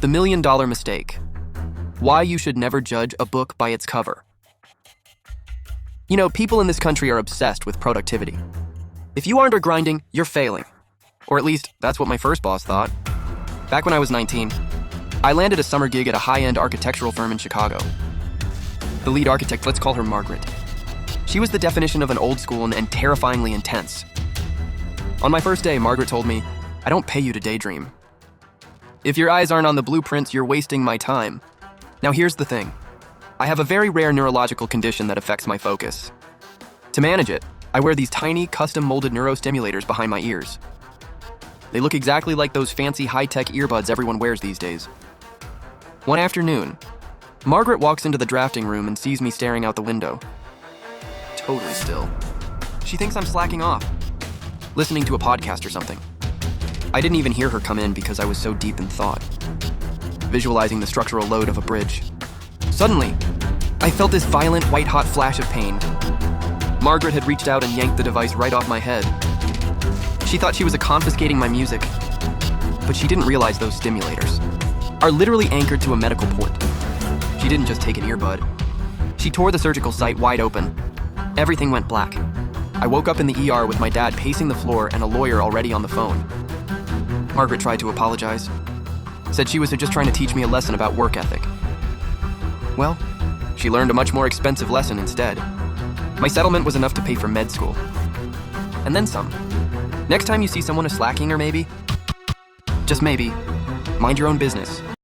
The Million-Dollar Mistake. Why you should never judge a book by its cover. You know, people in this country are obsessed with productivity. If you aren't grinding, you're failing. Or at least, that's what my first boss thought. Back when I was 19, I landed a summer gig at a high-end architectural firm in Chicago. The lead architect, let's call her Margaret. She was the definition of an old school and terrifyingly intense. On my first day, Margaret told me, "I don't pay you to daydream. If your eyes aren't on the blueprints, you're wasting my time." Now here's the thing. I have a very rare neurological condition that affects my focus. To manage it, I wear these tiny, custom-molded neurostimulators behind my ears. They look exactly like those fancy high-tech earbuds everyone wears these days. One afternoon, Margaret walks into the drafting room and sees me staring out the window. Totally still. She thinks I'm slacking off, listening to a podcast or something. I didn't even hear her come in because I was so deep in thought, visualizing the structural load of a bridge. Suddenly, I felt this violent, white-hot flash of pain. Margaret had reached out and yanked the device right off my head. She thought she was confiscating my music, but she didn't realize those stimulators are literally anchored to a medical port. She didn't just take an earbud. She tore the surgical site wide open. Everything went black. I woke up in the ER with my dad pacing the floor and a lawyer already on the phone. Margaret tried to apologize, said she was just trying to teach me a lesson about work ethic. Well, she learned a much more expensive lesson instead. My settlement was enough to pay for med school. And then some. Next time you see someone slacking or maybe, just maybe, mind your own business.